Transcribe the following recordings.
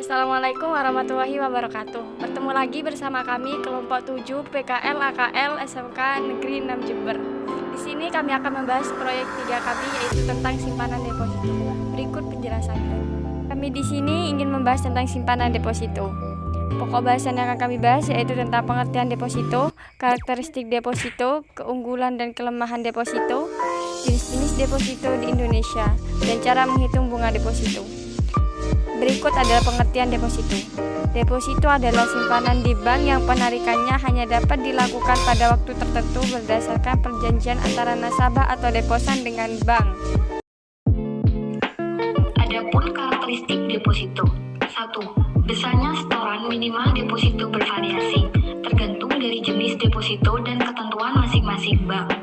Assalamualaikum warahmatullahi wabarakatuh. Bertemu lagi bersama kami kelompok 7 PKL AKL SMK Negeri 6 Jember. Di sini kami akan membahas proyek 3 kami, yaitu tentang simpanan deposito. Berikut penjelasannya. Kami di sini ingin membahas tentang simpanan deposito. Pokok bahasan yang akan kami bahas yaitu tentang pengertian deposito, karakteristik deposito, keunggulan dan kelemahan deposito, jenis-jenis deposito di Indonesia, dan cara menghitung bunga deposito. Berikut adalah pengertian deposito. Deposito adalah simpanan di bank yang penarikannya hanya dapat dilakukan pada waktu tertentu berdasarkan perjanjian antara nasabah atau deposan dengan bank. Adapun karakteristik deposito. 1. Besarnya setoran minimal deposito bervariasi, tergantung dari jenis deposito dan ketentuan masing-masing bank.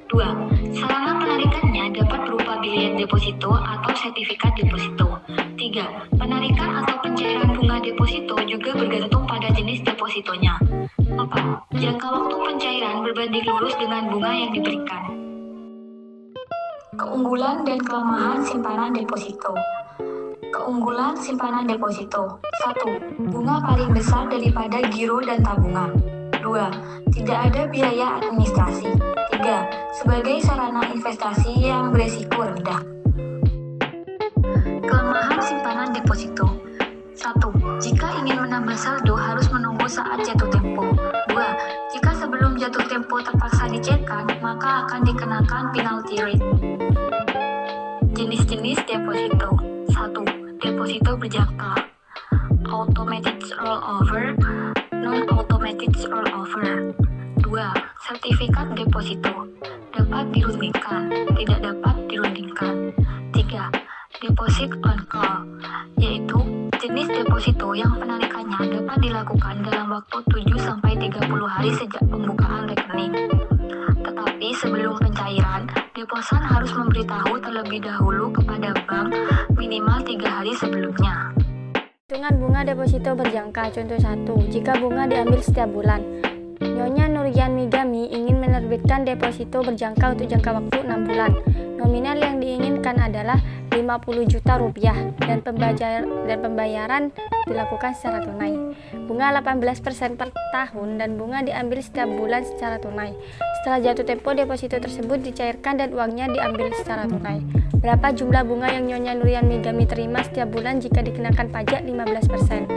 2. Sarana penarikannya dapat berupa bilet deposito atau sertifikat deposito. 3. Penarikan atau pencairan bunga deposito juga bergantung pada jenis depositonya. 4. Jangka waktu pencairan berbanding lurus dengan bunga yang diberikan. Keunggulan dan kelemahan simpanan deposito. Keunggulan simpanan deposito. 1. Bunga paling besar daripada giro dan tabungan. 2. Tidak ada biaya administrasi. 3. Sebagai sarana investasi yang beresiko rendah. Kelemahan simpanan deposito. 1. Jika ingin menambah saldo harus menunggu saat jatuh tempo. 2. Jika sebelum jatuh tempo terpaksa dicairkan, maka akan dikenakan penalty rate. Jenis-jenis deposito. 1. Deposito berjangka, automatic rollover, non-automatic rollover. 2. Sertifikat deposito, dapat dirundingkan, tidak dapat dirundingkan. 3. Deposit on call, yaitu jenis deposito yang penarikannya dapat dilakukan dalam waktu 7-30 hari sejak pembukaan rekening. Tetapi sebelum pencairan, deposan harus memberitahu terlebih dahulu kepada bank minimal 3 hari sebelumnya. Hitungan bunga deposito berjangka. Contoh 1. Jika bunga diambil setiap bulan. Nyonya Nurian Migami ingin menerbitkan deposito berjangka untuk jangka waktu 6 bulan. Nominal yang diinginkan adalah 50 juta rupiah dan pembayaran dilakukan secara tunai. Bunga 18% per tahun dan bunga diambil setiap bulan secara tunai. Setelah jatuh tempo, deposito tersebut dicairkan dan uangnya diambil secara tunai. Berapa jumlah bunga yang Nyonya Nurian Migami terima setiap bulan jika dikenakan pajak 15%?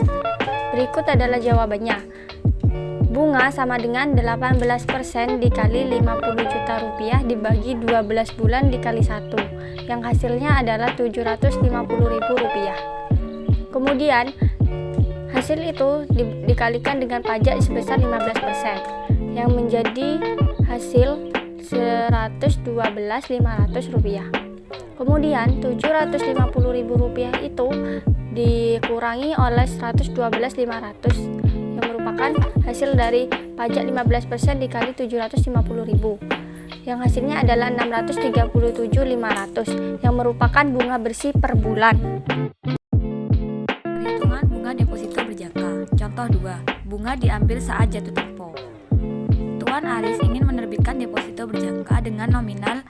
Berikut adalah jawabannya. Bunga sama dengan 18% dikali 50 juta rupiah dibagi 12 bulan dikali 1, yang hasilnya adalah 750 ribu rupiah. Kemudian hasil itu dikalikan dengan pajak sebesar 15%, yang menjadi hasil 112.500 rupiah. Kemudian 750 ribu rupiah itu dikurangi oleh 112.500 yang merupakan hasil dari pajak 15% dikali 750.000, yang hasilnya adalah 637.500 yang merupakan bunga bersih per bulan. Perhitungan bunga deposito berjangka. Contoh 2. Bunga diambil saat jatuh tempo. Tuan Aris ingin menerbitkan deposito berjangka dengan nominal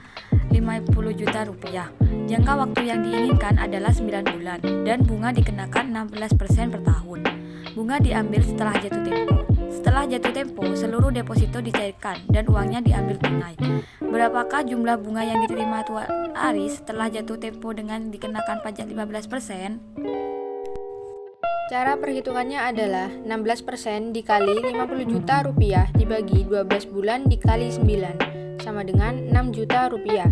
50 juta rupiah. Jangka waktu yang diinginkan adalah 9 bulan dan bunga dikenakan 16% per tahun. Bunga diambil setelah jatuh tempo. Setelah jatuh tempo, seluruh deposito dicairkan dan uangnya diambil tunai. Berapakah jumlah bunga yang diterima Tuan Aris setelah jatuh tempo dengan dikenakan pajak 15%? Cara perhitungannya adalah 16% dikali 50 juta rupiah dibagi 12 bulan dikali 9 sama dengan 6 juta rupiah.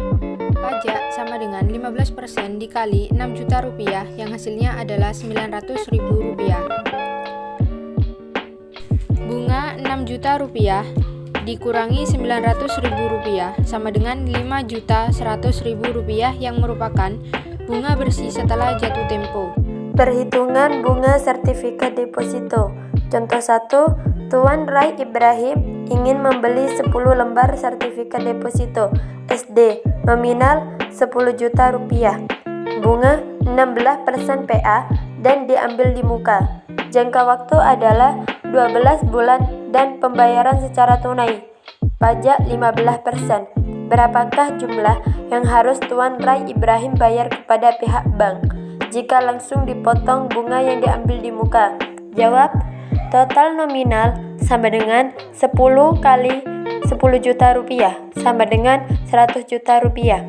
Pajak sama dengan 15% dikali 6 juta rupiah yang hasilnya adalah 900 ribu rupiah. Bunga 6 juta rupiah dikurangi 900 ribu rupiah sama dengan 5.100.000 rupiah yang merupakan bunga bersih setelah jatuh tempo. Perhitungan bunga sertifikat deposito. Contoh 1. Tuan Rai Ibrahim ingin membeli 10 lembar sertifikat deposito SD nominal 10 juta rupiah. Bunga 16% PA dan diambil di muka. Jangka waktu adalah 12 bulan dan pembayaran secara tunai. Pajak 15%. Berapakah jumlah yang harus Tuan Rai Ibrahim bayar kepada pihak bank? jika langsung dipotong bunga yang diambil di muka? Jawab. Total nominal sama dengan 10 kali 10 juta rupiah sama dengan 100 juta rupiah.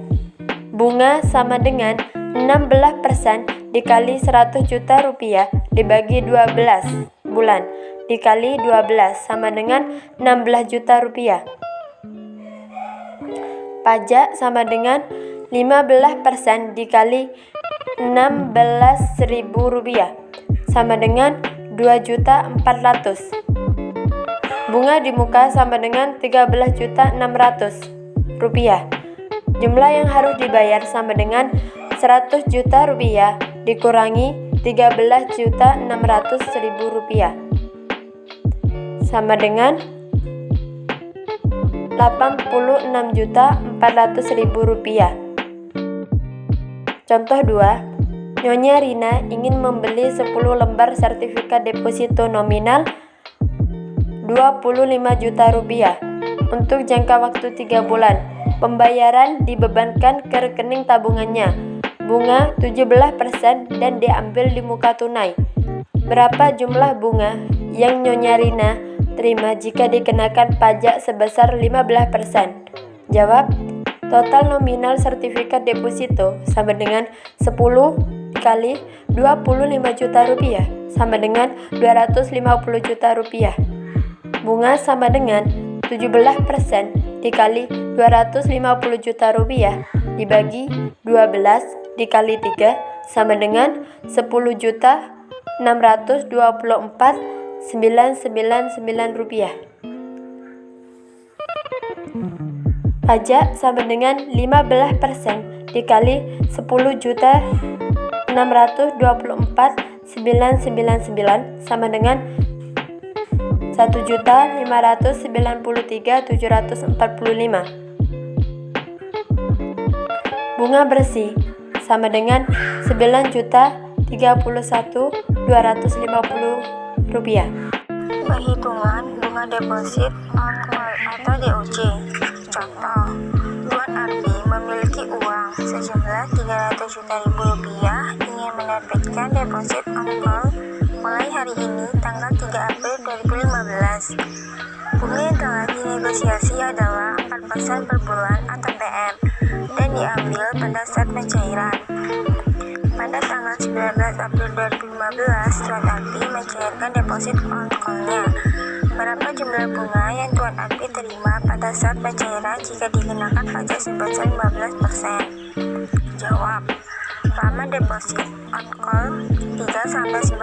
Bunga sama dengan 16% dikali 100 juta rupiah dibagi 12 bulan dikali 12 sama dengan 16 juta rupiah. Pajak sama dengan 15% dikali 16.000 rupiah sama dengan 2.400.000. Bunga di muka sama dengan 13.600.000 rupiah. Jumlah yang harus dibayar sama dengan 100 juta rupiah dikurangi 13.600.000 rupiah sama dengan 86.400.000 rupiah. Contoh 2. Nyonya Rina ingin membeli 10 lembar sertifikat deposito nominal 25 juta rupiah untuk jangka waktu 3 bulan. Pembayaran dibebankan ke rekening tabungannya. Bunga 17% dan diambil di muka tunai. Berapa jumlah bunga yang Nyonya Rina terima jika dikenakan pajak sebesar 15%? Jawab. Total nominal sertifikat deposito sama dengan 10 kali 25 juta rupiah sama dengan 250 juta rupiah. Bunga sama dengan 17% dikali 250 juta rupiah dibagi 12 dikali 3 sama dengan 10.624.999 rupiah. Pajak sama dengan 15% dikali 10.624.999 sama dengan 1.593.745. Bunga bersih sama dengan 9.031.250 rupiah. Perhitungan bunga deposit on call atau DOC. Contoh, Tuan Arbi memiliki uang sejumlah 300 juta rupiah ingin menerbitkan deposit on call mulai hari ini tanggal 3 April 2015. Bunga yang telah dinegosiasi adalah 4% per bulan atau PM dan diambil pada saat pencairan. Pada tanggal 19 April 2015, Tuan Arbi mencairkan deposit on call-nya. Berapa jumlah bunga yang Tuan Arbi terima pada saat pencairan jika dikenakan pajak sebesar 15%? Jawab. Lama deposit on call 3-19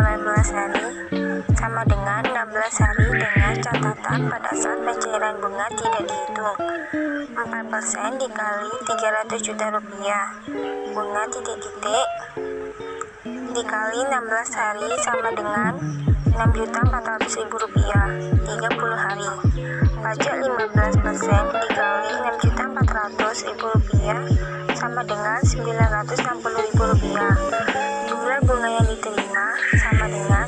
hari sama dengan 16 hari dengan catatan pada saat pencairan bunga tidak dihitung. 4% dikali 300 juta rupiah. Bunga titik-titik dikali 16 hari sama dengan 6.400.000 rupiah 30 hari. Pajak 15% dikali 6.400.000 rupiah sama dengan 960.000 rupiah. Jumlah bunga yang diterima sama dengan